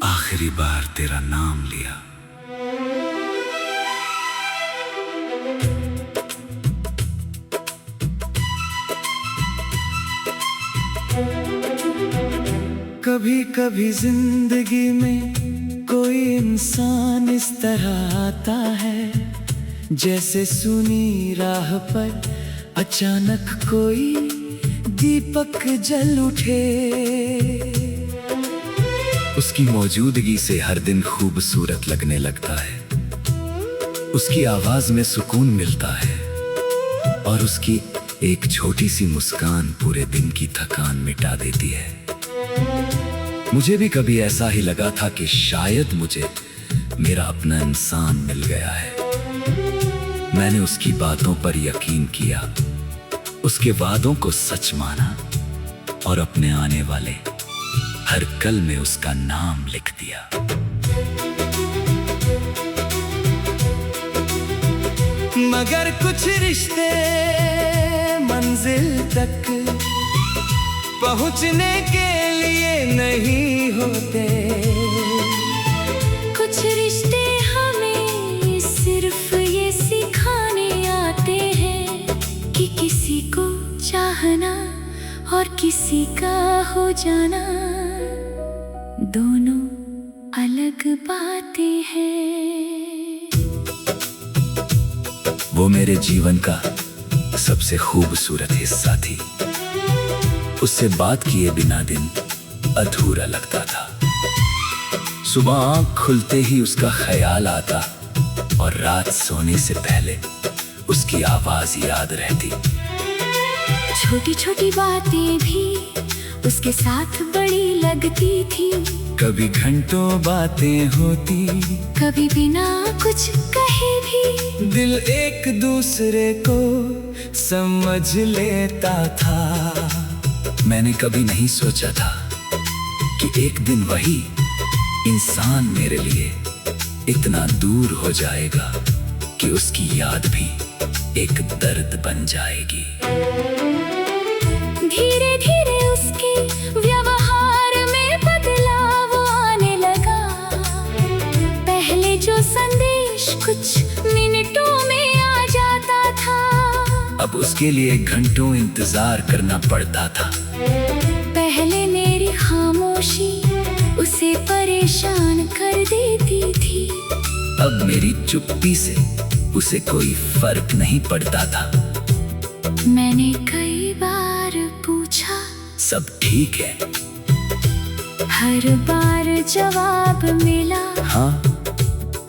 आखिरी बार तेरा नाम लिया। कभी कभी जिंदगी में कोई इंसान इस तरह आता है, जैसे सुनी राह पर अचानक कोई दीपक जल उठे। उसकी मौजूदगी से हर दिन खूबसूरत लगने लगता है, उसकी आवाज में सुकून मिलता है और उसकी एक छोटी सी मुस्कान पूरे दिन की थकान मिटा देती है। मुझे भी कभी ऐसा ही लगा था कि शायद मुझे मेरा अपना इंसान मिल गया है। मैंने उसकी बातों पर यकीन किया, उसके वादों को सच माना और अपने आने वाले हर कल में उसका नाम लिख दिया। मगर कुछ रिश्ते मंजिल तक पहुंचने के लिए नहीं होते। कुछ रिश्ते हमें सिर्फ ये सिखाने आते हैं कि किसी को चाहना और किसी का हो जाना दोनों अलग बातें हैं। वो मेरे जीवन का सबसे खूबसूरत हिस्सा थी। उससे बात किए बिना दिन अधूरा लगता था। सुबह आँख खुलते ही उसका ख्याल आता और रात सोने से पहले उसकी आवाज याद रहती। छोटी छोटी बातें भी उसके साथ बड़ी लगती थी। कभी घंटों बातें होती, कभी बिना कुछ कहे भी दिल एक दूसरे को समझ लेता था। मैंने कभी नहीं सोचा था कि एक दिन वही इंसान मेरे लिए इतना दूर हो जाएगा कि उसकी याद भी एक दर्द बन जाएगी। धीरे धीरे उसके व्यवहार में बदलाव आने लगा। पहले जो संदेश कुछ मिनटों में आ जाता था, अब उसके लिए घंटों इंतजार करना पड़ता था। पहले मेरी खामोशी उसे परेशान कर देती थी, अब मेरी चुप्पी से उसे कोई फर्क नहीं पड़ता था। मैंने कई बार पूछा, सब ठीक है? हर बार जवाब मिला, हाँ,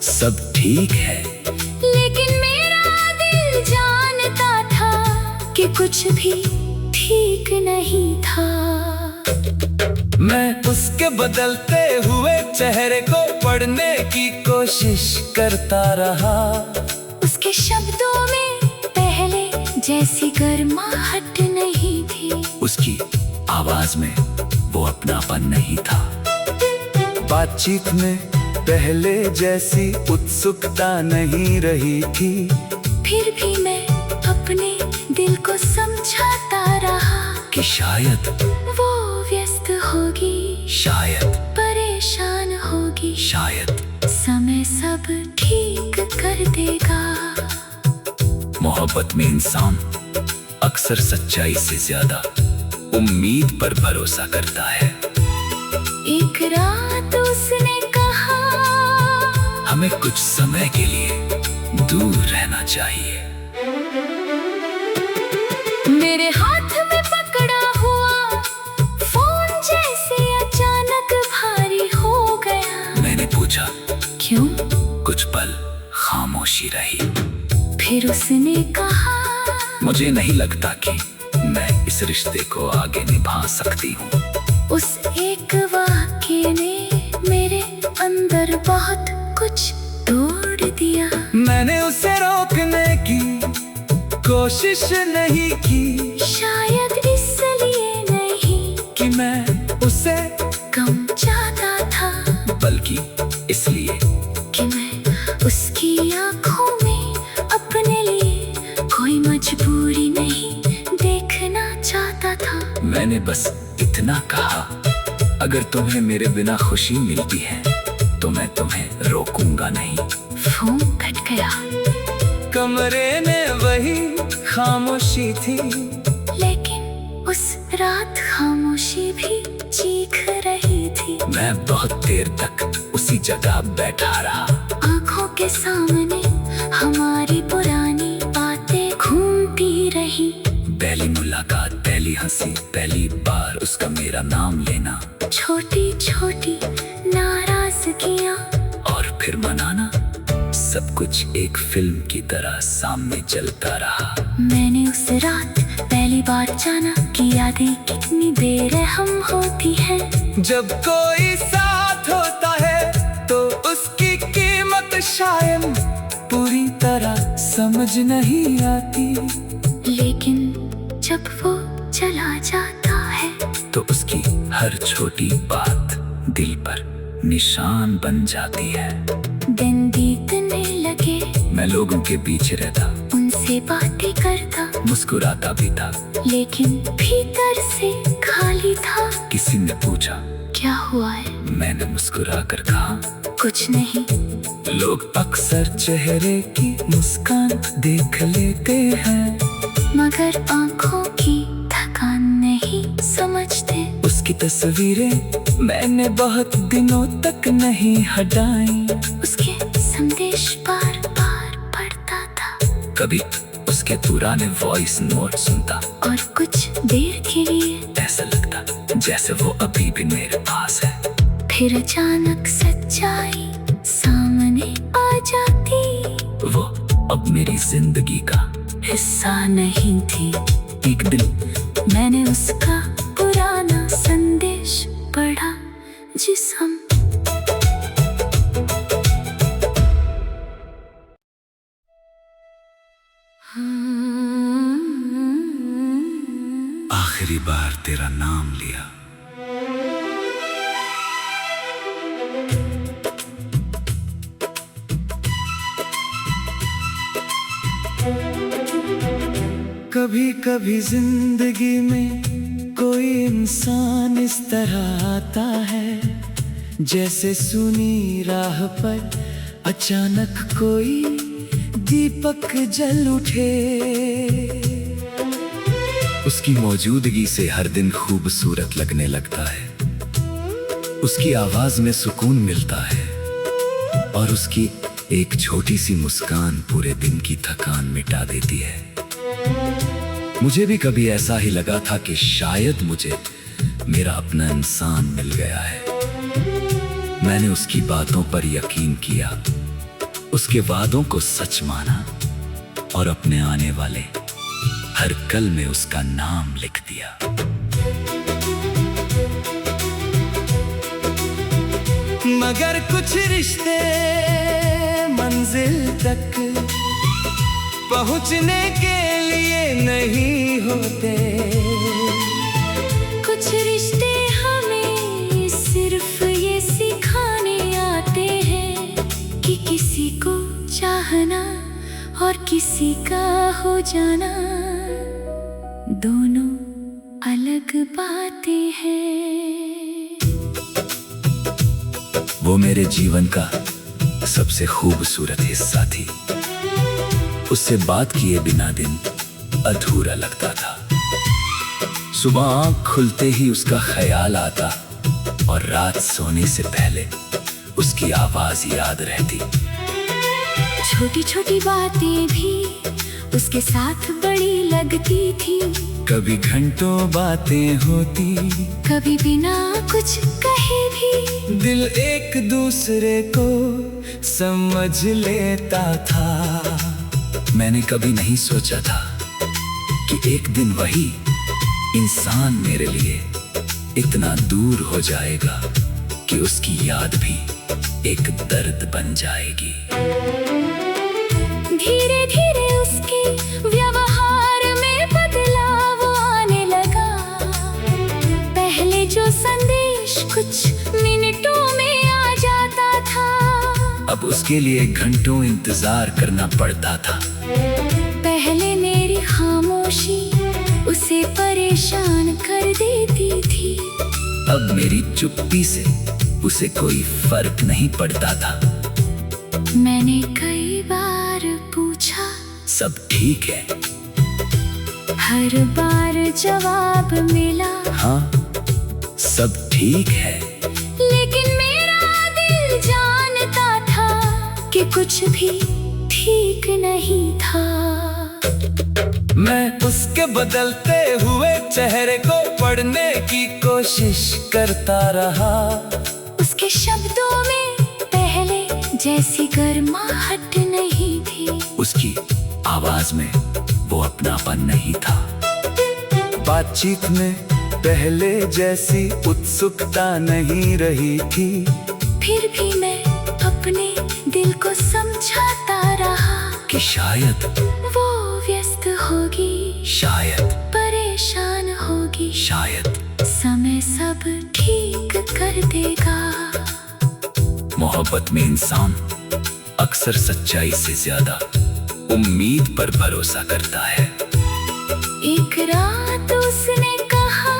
सब ठीक है। लेकिन मेरा दिल जानता था कि कुछ भी ठीक नहीं था। मैं उसके बदलते हुए चेहरे को पढ़ने की कोशिश करता रहा। उसके शब्दों में पहले जैसी गर्माहट नहीं थी। उसकी आवाज में वो अपनापन नहीं था। बातचीत में पहले जैसी उत्सुकता नहीं रही थी। फिर भी मैं अपने दिल को समझाता रहा कि शायद वो व्यस्त होगी, शायद परेशान होगी, शायद समय सब ठीक कर देगा। मोहब्बत में इंसान अक्सर सच्चाई से ज्यादा उम्मीद पर भरोसा करता है। एक रात उसने कहा, हमें कुछ समय के लिए दूर रहना चाहिए। मेरे हाथ में पकड़ा हुआ फोन जैसे अचानक भारी हो गया। मैंने पूछा, क्यों? कुछ पल खामोशी रही। फिर उसने कहा, मुझे नहीं लगता कि मैं इस रिश्ते को आगे निभा सकती हूँ। उस एक वाक्य ने मेरे अंदर बहुत कुछ तोड़ दिया। मैंने उसे रोकने की कोशिश नहीं की, शायद इसलिए नहीं कि मैं उसे कम चाहता था, बल्कि इसलिए कि मैं उसकी आंखों में अपने लिए कोई मजबूरी नहीं देखना चाहता। आता था। मैंने बस इतना कहा, अगर तुम्हें मेरे बिना खुशी मिलती है तो मैं तुम्हें रोकूंगा नहीं। फोन कट गया। कमरे में वही खामोशी थी, लेकिन उस रात खामोशी भी चीख रही थी। मैं बहुत देर तक उसी जगह बैठा रहा। आंखों के सामने हमारी पुरानी बातें घूमती रही। पहली मुलाकात, पहली हंसी, पहली बार उसका मेरा नाम लेना, छोटी छोटी नाराजगियां और फिर मनाना, सब कुछ एक फिल्म की तरह सामने चलता रहा। मैंने उस रात पहली बार जाना कि यादें कितनी बेरहम होती हैं। जब कोई साथ होता है तो उसकी कीमत शायद पूरी तरह समझ नहीं आती, लेकिन जब वो चला जाता है तो उसकी हर छोटी बात दिल पर निशान बन जाती है। दिन बीतने लगे, मैं लोगों के बीच रहता, उनसे बातें करता, मुस्कुराता भी था, लेकिन भीतर से खाली था। किसी ने पूछा क्या हुआ है? मैंने मुस्कुरा कर कहा कुछ नहीं। लोग अक्सर चेहरे की मुस्कान देख लेते हैं, मगर आंखों की थकान नहीं समझते। उसकी तस्वीरें मैंने बहुत दिनों तक नहीं हटाई। उसके संदेश बार बार पढ़ता था, कभी उसके पुराने वॉइस नोट सुनता और कुछ देर के लिए ऐसा लगता जैसे वो अभी भी मेरे पास है। फिर अचानक सच्चाई सामने आ जाती। वो अब मेरी जिंदगी का हिस्सा नहीं थी। एक दिन मैंने उसका पुराना संदेश पढ़ा, जिस हम आखिरी बार तेरा नाम लिया। कभी कभी जिंदगी में कोई इंसान इस तरह आता है, जैसे सुनी राह पर अचानक कोई दीपक जल उठे। उसकी मौजूदगी से हर दिन खूबसूरत लगने लगता है, उसकी आवाज में सुकून मिलता है, और उसकी एक छोटी सी मुस्कान पूरे दिन की थकान मिटा देती है। मुझे भी कभी ऐसा ही लगा था कि शायद मुझे मेरा अपना इंसान मिल गया है। मैंने उसकी बातों पर यकीन किया, उसके वादों को सच माना, और अपने आने वाले हर कल में उसका नाम लिख दिया। मगर कुछ रिश्ते मंजिल तक पहुंचने के लिए नहीं होते। कुछ रिश्ते हमें सिर्फ ये सिखाने आते हैं कि किसी को चाहना और किसी का हो जाना दोनों अलग बातें हैं। वो मेरे जीवन का सबसे खूबसूरत हिस्सा थी। उससे बात किए बिना दिन अधूरा लगता था। सुबह आँख खुलते ही उसका ख्याल आता, और रात सोने से पहले उसकी आवाज याद रहती। छोटी छोटी बातें भी उसके साथ बड़ी लगती थी। कभी घंटों बातें होती, कभी बिना कुछ कहे भी दिल एक दूसरे को समझ लेता था। मैंने कभी नहीं सोचा था कि एक दिन वही इंसान मेरे लिए इतना दूर हो जाएगा कि उसकी याद भी एक दर्द बन जाएगी। धीरे धीरे उसके व्यवहार में बदलाव आने लगा। पहले जो संदेश कुछ मिनटों में आ जाता था, अब उसके लिए घंटों इंतजार करना पड़ता था। पहले मेरी खामोशी उसे परेशान अब मेरी चुप्पी से उसे कोई फर्क नहीं पड़ता था। मैंने कई बार पूछा, सब ठीक है? हर बार जवाब मिला, हाँ, सब ठीक है। लेकिन मेरा दिल जानता था कि कुछ भी ठीक नहीं था। मैं उसके बदलते हुए चेहरे को पढ़ने की कोशिश करता रहा। उसके शब्दों में पहले जैसी गर्माहट नहीं थी। उसकी आवाज में वो अपनापन नहीं था। बातचीत में पहले जैसी उत्सुकता नहीं रही थी। फिर भी मैं अपने दिल को समझाता रहा कि शायद वो व्यस्त होगी, शायद परेशान होगी, शायद समय सब ठीक कर देगा। मोहब्बत में इंसान अक्सर सच्चाई से ज्यादा उम्मीद पर भरोसा करता है। एक रात उसने कहा,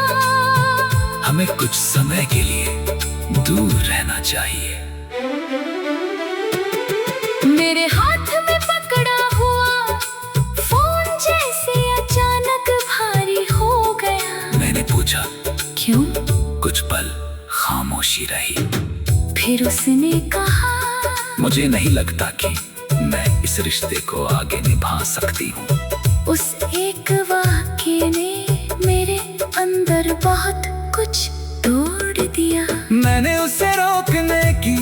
हमें कुछ समय के लिए दूर रहना चाहिए। मेरे हाथ में पकड़ा हुआ फोन जैसे अचानक भारी हो गया। मैंने पूछा, क्यों? कुछ पल खामोशी रही। फिर उसने कहा, मुझे नहीं लगता कि मैं इस रिश्ते को आगे निभा सकती हूँ। उस एक वाक्य ने मेरे अंदर बहुत कुछ तोड़ दिया। मैंने उसे रोकने की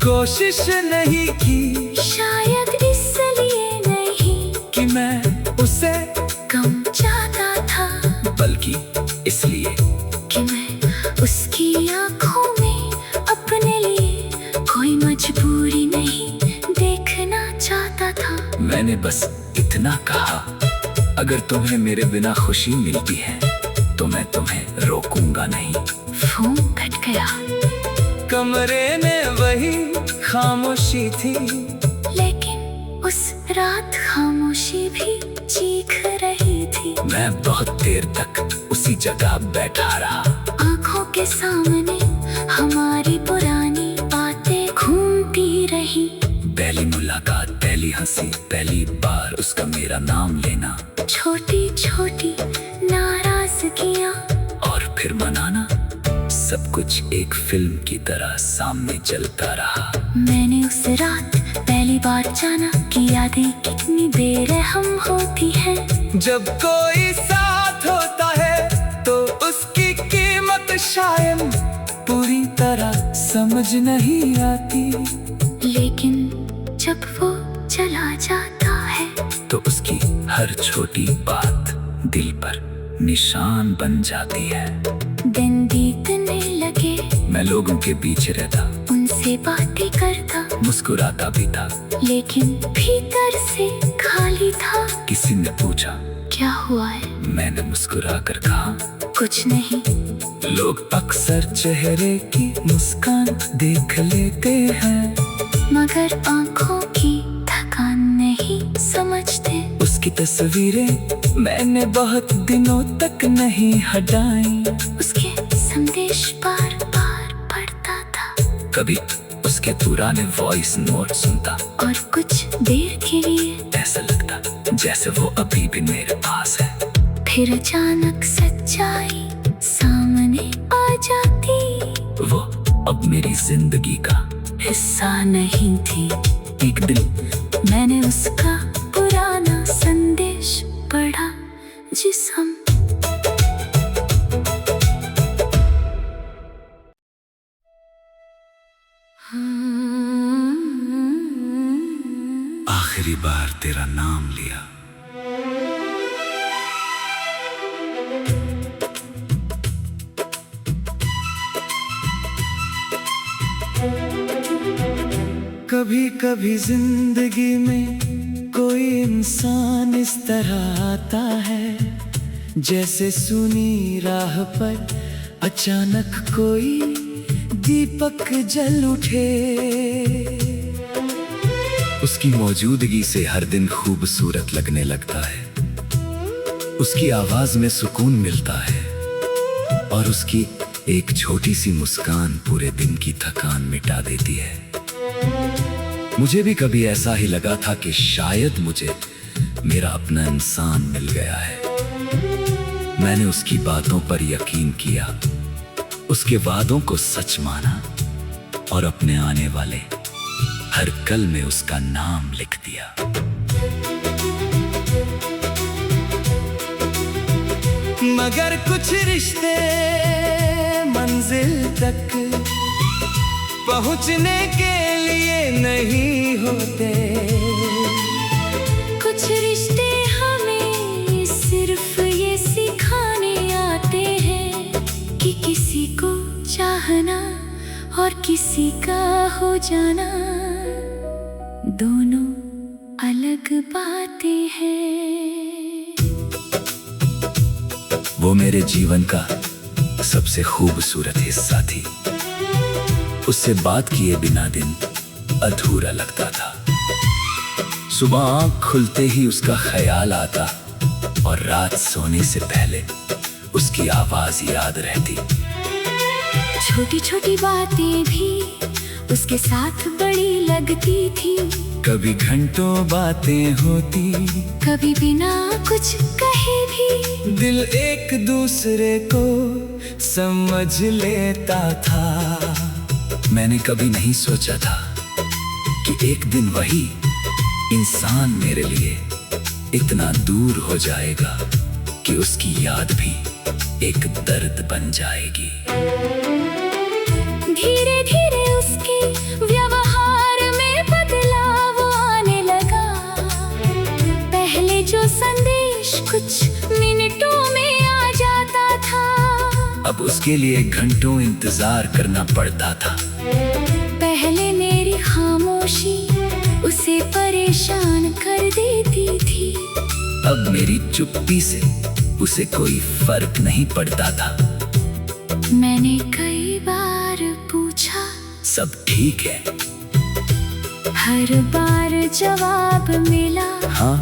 कोशिश नहीं की, शायद इसलिए नहीं कि मैं उसे कम चाहता था, बल्कि इसलिए कि मैं उसकी आंखों में अपने लिए कोई मजबूरी नहीं देखना चाहता था। मैंने बस इतना कहा, अगर तुम्हें मेरे बिना खुशी मिलती है तो मैं तुम्हें रोकूंगा नहीं। फोन कट गया, कमरे में वही खामोशी थी। लेकिन उस रात खामोशी भी चीख रही थी। मैं बहुत देर तक उसी जगह बैठा रहा। आंखों के सामने हमारी पुरानी बातें घूमती रही। पहली मुलाकात, पहली हंसी, पहली बार उसका मेरा नाम लेना, छोटी छोटी नाराजगियां और फिर मनाना, सब कुछ एक फिल्म की तरह सामने चलता रहा। मैंने उस रात पहली बार जाना कि यादें कितनी बेरहम होती हैं। जब कोई साथ होता है तो उसकी कीमत शायद पूरी तरह समझ नहीं आती। लेकिन जब वो चला जाता है तो उसकी हर छोटी बात दिल पर निशान बन जाती है। दिन बीतने लगे, मैं लोगों के बीच रहता, उनसे बातें करता, मुस्कुराता भी था, लेकिन भीतर से खाली था। किसी ने पूछा, क्या हुआ है? मैंने मुस्कुरा कर कहा, कुछ नहीं। लोग अक्सर चेहरे की मुस्कान देख लेते हैं, मगर आंखों की थकान नहीं समझते। उसकी तस्वीरें मैंने बहुत दिनों तक नहीं हटाई। उसके संदेश बार बार पढ़ता था, कभी उसके पुराने वॉइस नोट सुनता और कुछ देर के लिए ऐसा लगता जैसे वो अभी भी मेरे पास है। फिर अचानक सच्चाई सामने आ जाती। वो अब मेरी जिंदगी का हिस्सा नहीं थी। एक दिन मैंने उसका पुराना संदेश पढ़ा, जिस हम आखिरी बार तेरा नाम लिया। कभी कभी जिंदगी में कोई इंसान इस तरह आता है, जैसे सुनी राह पर अचानक कोई दीपक जल उठे। उसकी मौजूदगी से हर दिन खूबसूरत लगने लगता है। उसकी आवाज में सुकून मिलता है और उसकी एक छोटी सी मुस्कान पूरे दिन की थकान मिटा देती है। मुझे भी कभी ऐसा ही लगा था कि शायद मुझे मेरा अपना इंसान मिल गया है। मैंने उसकी बातों पर यकीन किया, उसके वादों को सच माना और अपने आने वाले हर कल में उसका नाम लिख दिया। मगर कुछ रिश्ते मंजिल तक पहुंचने के लिए नहीं होते। कुछ रिश्ते हमें सिर्फ ये सिखाने आते हैं कि किसी को चाहना और किसी का हो जाना दोनों अलग बातें हैं। वो मेरे जीवन का सबसे खूबसूरत हिस्सा थी। उससे बात किए बिना दिन अधूरा लगता था। सुबह आँख खुलते ही उसका ख्याल आता और रात सोने से पहले उसकी आवाज याद रहती। छोटी छोटी बातें भी उसके साथ बड़ी लगती थी। कभी घंटों बातें होती, कभी बिना कुछ कहे भी दिल एक दूसरे को समझ लेता था। मैंने कभी नहीं सोचा था कि एक दिन वही इंसान मेरे लिए इतना दूर हो जाएगा कि उसकी याद भी एक दर्द बन जाएगी। धीरे धीरे उसके व्यवहार में बदलाव आने लगा। पहले जो संदेश कुछ मिनटों में आ जाता था, अब उसके लिए घंटों इंतजार करना पड़ता था। पहले मेरी खामोशी उसे परेशान कर देती थी। अब मेरी चुप्पी से उसे कोई फर्क नहीं पड़ता था। मैंने कई बार पूछा, सब ठीक है? हर बार जवाब मिला, हाँ,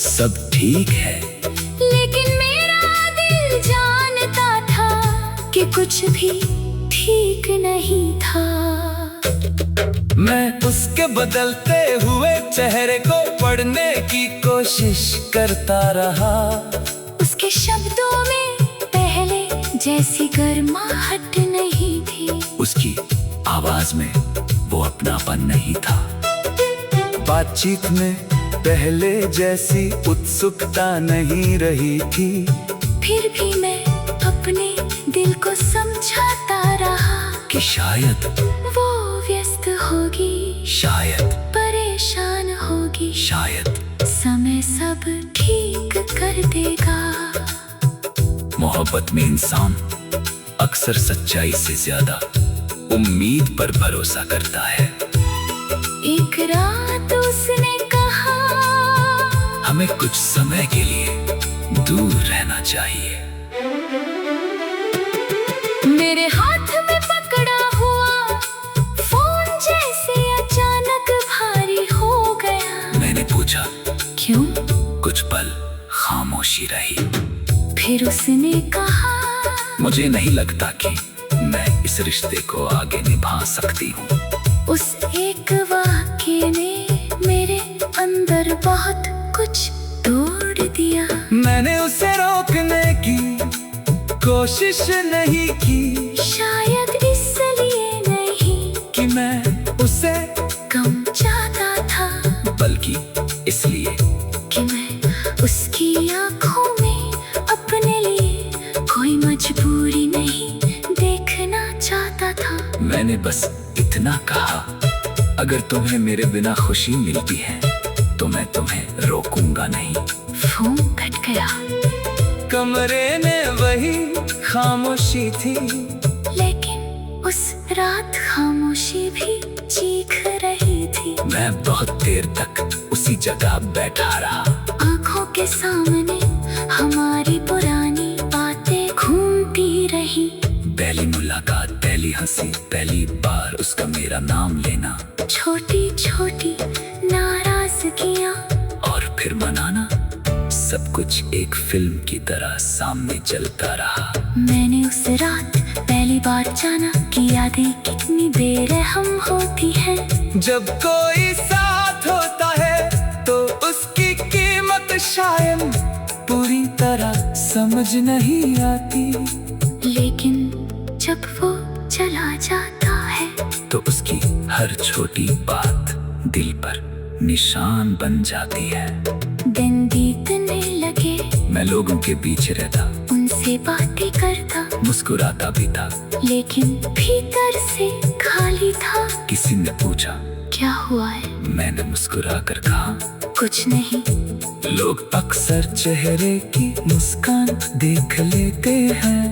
सब ठीक है। लेकिन मेरा दिल जानता था कि कुछ भी ठीक नहीं था। मैं उसके बदलते हुए चेहरे को पढ़ने की कोशिश करता रहा। उसके शब्दों में पहले जैसी गर्माहट नहीं थी। उसकी आवाज में वो अपनापन नहीं था। बातचीत में पहले जैसी उत्सुकता नहीं रही थी। फिर भी मैं अपने दिल को समझाता रहा कि शायद वो व्यस्त होगी, शायद परेशान होगी, शायद समय सब ठीक कर देगा। मोहब्बत में इंसान अक्सर सच्चाई से ज्यादा उम्मीद पर भरोसा करता है। एक रात उसने कहा, हमें कुछ समय के लिए दूर रहना चाहिए। मेरे हाथ में पकड़ा हुआ फोन जैसे अचानक भारी हो गया। मैंने पूछा, क्यों? कुछ पल खामोशी रही। फिर उसने कहा, मुझे नहीं लगता कि मैं इस रिश्ते को आगे निभा सकती हूँ। उस एक वाक्य ने मेरे अंदर बहुत कुछ तोड़ दिया। मैंने उसे रोकने की कोशिश नहीं की, शायद इसलिए नहीं कि मैं उसे कम चाहता था, बल्कि इसलिए कि मैं उसकी आंखों में अपने लिए कोई मजबूरी नहीं देखना चाहता था। मैंने बस इतना कहा, अगर तुम्हें मेरे बिना खुशी मिलती है तो मैं तुम्हें रोकूंगा नहीं। फोन कट गया, कमरे में वही खामोशी थी। लेकिन उस रात खामोशी भी चीख रही थी। मैं बहुत देर तक उसी जगह बैठा रहा। आंखों के सामने हमारी पुरानी बातें घूमती रही। पहली मुलाकात, पहली हंसी, पहली बार उसका मेरा नाम लेना, छोटी छोटी नाराजगियां और फिर मनाना, सब कुछ एक फिल्म की तरह सामने चलता रहा। मैंने उस रात पहली बार जाना कि यादें कितनी बेरहम होती हैं। जब कोई साथ होता है तो उसकी कीमत शायद पूरी तरह समझ नहीं आती, लेकिन जब वो चला जाता है तो उसकी हर छोटी बात दिल पर निशान बन जाती है। दिन बीतने लगे, मैं लोगों के पीछे रहता, उनसे बातें करता, मुस्कुराता भी था। लेकिन भीतर से खाली था। किसी ने पूछा क्या हुआ है? मैंने मुस्कुरा कर कहा कुछ नहीं। लोग अक्सर चेहरे की मुस्कान देख लेते हैं,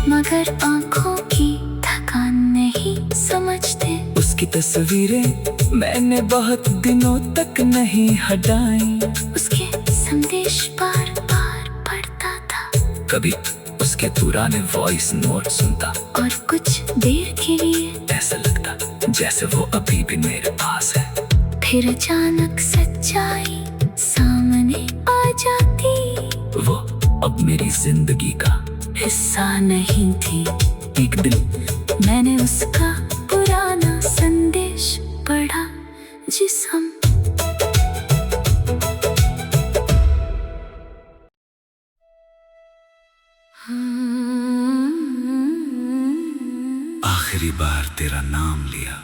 मगर आंखों की थकान नहीं समझते। उसकी तस्वीरें मैंने बहुत दिनों तक नहीं हटाई। उसके संदेश बार बार पढ़ता था, कभी उसके पुराने वॉइस नोट सुनता और कुछ देर के लिए ऐसा लगता जैसे वो अभी भी मेरे पास है। फिर अचानक सच्चाई सामने आ जाती। वो अब मेरी जिंदगी का हिस्सा नहीं थी। एक दिन मैंने उसका पुराना संदेश पढ़ा, जिस हम आखिरी बार तेरा नाम लिया।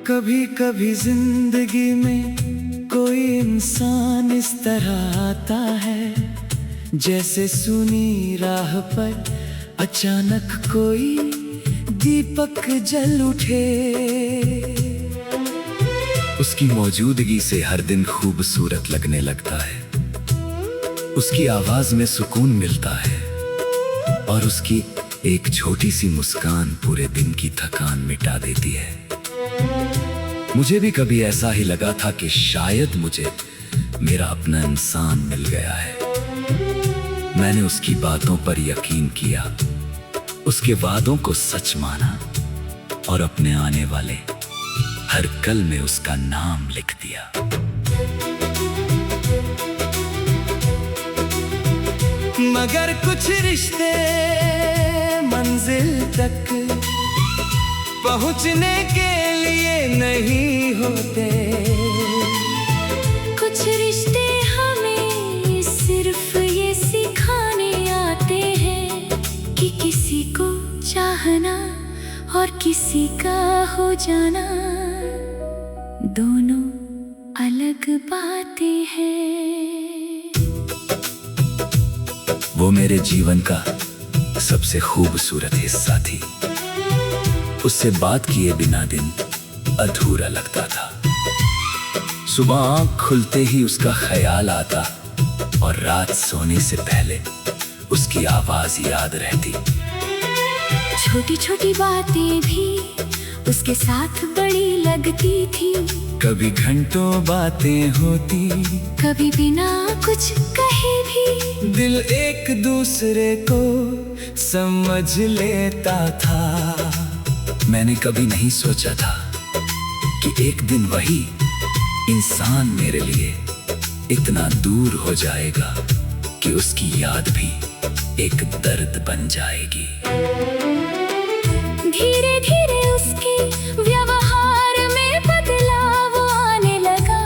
कभी कभी जिंदगी में कोई इंसान इस तरह आता है, जैसे सुनी राह पर अचानक कोई दीपक जल उठे। उसकी मौजूदगी से हर दिन खूबसूरत लगने लगता है। उसकी आवाज में सुकून मिलता है और उसकी एक छोटी सी मुस्कान पूरे दिन की थकान मिटा देती है। मुझे भी कभी ऐसा ही लगा था कि शायद मुझे मेरा अपना इंसान मिल गया है। मैंने उसकी बातों पर यकीन किया, उसके वादों को सच माना और अपने आने वाले हर कल में उसका नाम लिख दिया। मगर कुछ रिश्ते मंजिल तक पहुंचने के लिए नहीं होते। कुछ रिश्ते हमें सिर्फ ये सिखाने आते हैं कि किसी को चाहना और किसी का हो जाना दोनों अलग बातें हैं। वो मेरे जीवन का सबसे खूबसूरत हिस्सा थी। उससे बात किए बिना दिन अधूरा लगता था। सुबह आँख खुलते ही उसका ख्याल आता और रात सोने से पहले उसकी आवाज याद रहती। छोटी छोटी बातें भी उसके साथ बड़ी लगती थी। कभी घंटों बातें होती, कभी बिना कुछ कहे भी दिल एक दूसरे को समझ लेता था। मैंने कभी नहीं सोचा था कि एक दिन वही इंसान मेरे लिए इतना दूर हो जाएगा कि उसकी याद भी एक दर्द बन जाएगी। धीरे धीरे उसके व्यवहार में बदलाव आने लगा।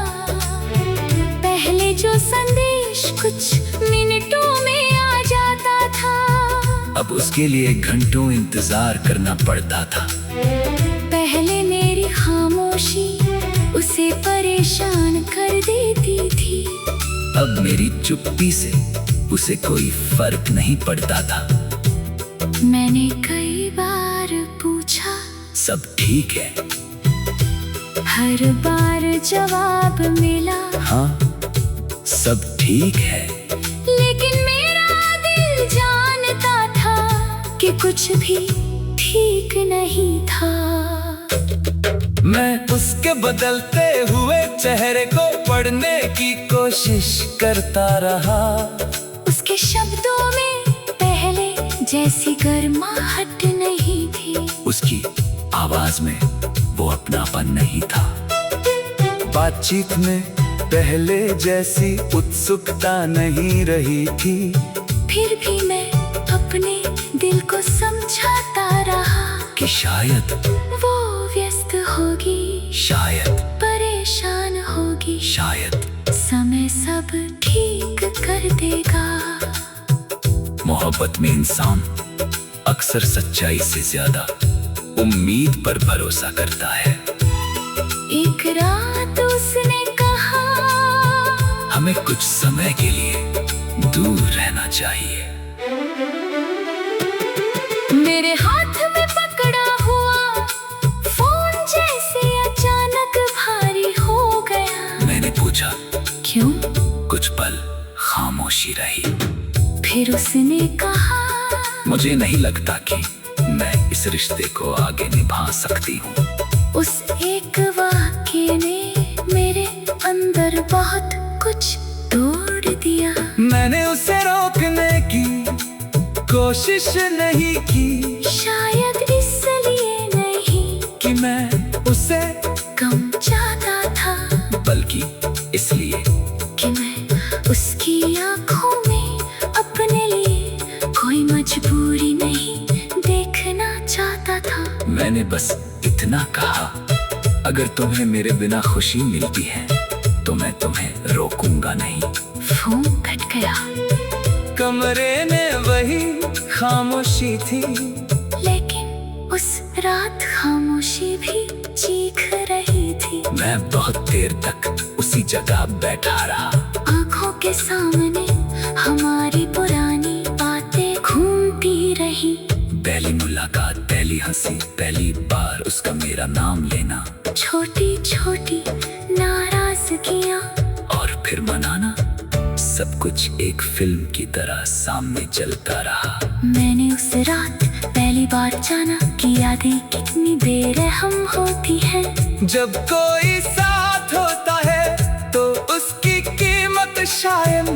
पहले जो संदेश कुछ मिनटों में आ जाता था, अब उसके लिए घंटों इंतजार करना पड़ता था। पहले मेरी खामोशी उसे परेशान कर देती थी। अब मेरी चुप्पी से उसे कोई फर्क नहीं पड़ता था। मैंने कई बार पूछा, सब ठीक है? हर बार जवाब मिला, हाँ, सब ठीक है। लेकिन मेरा दिल जानता था कि कुछ भी ठीक नहीं था। मैं उसके बदलते हुए चेहरे को पढ़ने की कोशिश करता रहा। उसके शब्दों में पहले जैसी गर्माहट नहीं थी। उसकी आवाज में वो अपनापन नहीं था। बातचीत में पहले जैसी उत्सुकता नहीं रही थी। फिर भी मैं अपने दिल को समझाता रहा कि शायद वो व्यस्त होगी, शायद परेशान होगी, शायद समय सब ठीक कर देगा। मोहब्बत में इंसान अक्सर सच्चाई से ज्यादा उम्मीद पर भरोसा करता है। एक रात उसने कहा, हमें कुछ समय के लिए दूर रहना चाहिए। मेरे हाथ में पकड़ा हुआ फोन जैसे अचानक भारी हो गया। मैंने पूछा, क्यों? कुछ पल खामोशी रही। फिर उसने कहा, मुझे नहीं लगता कि मैं इस रिश्ते को आगे निभा सकती हूँ। उस एक वाक्य ने मेरे अंदर बहुत कुछ तोड़ दिया। मैंने उसे रोकने की कोशिश नहीं की, शायद इसलिए नहीं कि मैं उसे कम चाहता था, बल्कि इसलिए कि मैं उसकी आंखों में अपने लिए कोई मजबूरी नहीं देखना चाहता था। मैंने बस इतना कहा, अगर तुम्हें मेरे बिना खुशी मिलती है तो मैं तुम्हें रोकूंगा नहीं। फोन कट गया, कमरे में वही खामोशी थी। लेकिन उस रात खामोशी भी चीख रही थी। मैं बहुत देर तक उसी जगह बैठा रहा। आंखों के सामने हमारी पुरानी बातें घूमती रही। पहली मुलाकात, पहली हंसी, पहली बार उसका मेरा नाम लेना, छोटी छोटी नाराजगियां और फिर मनाना, सब कुछ एक फिल्म की तरह सामने चलता रहा। मैंने उस रात पहली बार जाना कि यादें कितनी बेरहम होती हैं। जब कोई साथ होता है तो उसकी कीमत शायद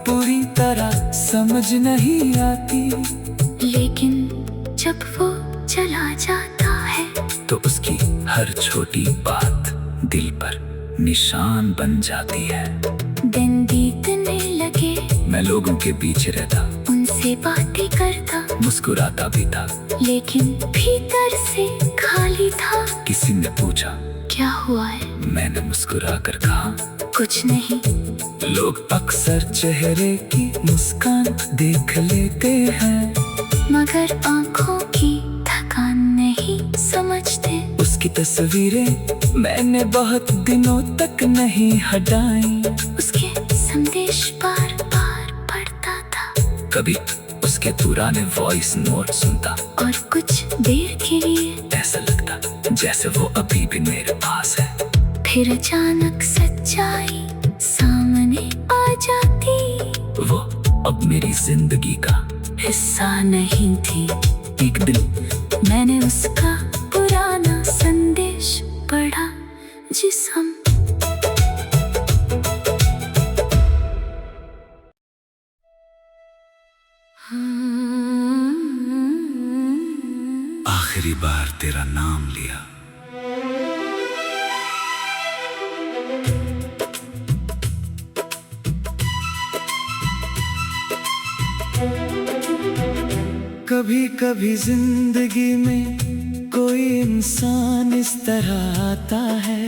पूरी तरह समझ नहीं आती, लेकिन जब वो चला जाता है तो उसकी हर छोटी बात दिल पर निशान बन जाती है। दिन बीतने लगे, मैं लोगों के बीच रहता, उनसे बातें करता, मुस्कुराता भी था। लेकिन भीतर से खाली था। किसी ने पूछा, क्या हुआ है? मैंने मुस्कुरा कर कहा, कुछ नहीं। लोग अक्सर चेहरे की मुस्कान देख लेते हैं, मगर आंखों की थकान नहीं समझते। उसकी तस्वीरें मैंने बहुत दिनों तक नहीं हटाई। उसके संदेश बार बार पढ़ता था, कभी उसके पुराने वॉइस नोट सुनता और कुछ देर के लिए ऐसा लगता जैसे वो अभी भी मेरे पास है। फिर अचानक सच्चाई सामने आ जाती। वो अब मेरी जिंदगी का हिस्सा नहीं थी। एक दिन मैंने उसका पुराना संदेश पढ़ा, जिस हम आखिरी बार तेरा नाम लिया। कभी कभी जिंदगी में कोई इंसान इस तरह आता है,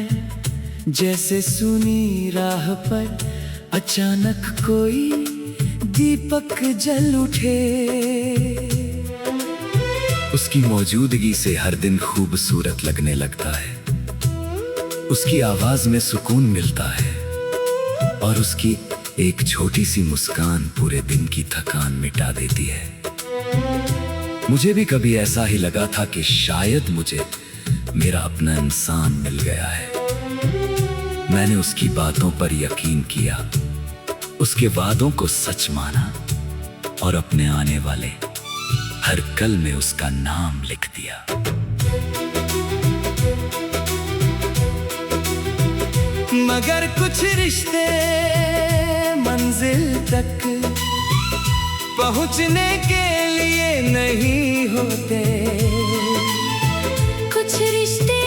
जैसे सुनी राह पर अचानक कोई दीपक जल उठे। उसकी मौजूदगी से हर दिन खूबसूरत लगने लगता है। उसकी आवाज में सुकून मिलता है और उसकी एक छोटी सी मुस्कान पूरे दिन की थकान मिटा देती है। मुझे भी कभी ऐसा ही लगा था कि शायद मुझे मेरा अपना इंसान मिल गया है। मैंने उसकी बातों पर यकीन किया, उसके वादों को सच माना और अपने आने वाले हर कल में उसका नाम लिख दिया। मगर कुछ रिश्ते मंजिल तक पहुंचने के लिए नहीं होते। कुछ रिश्ते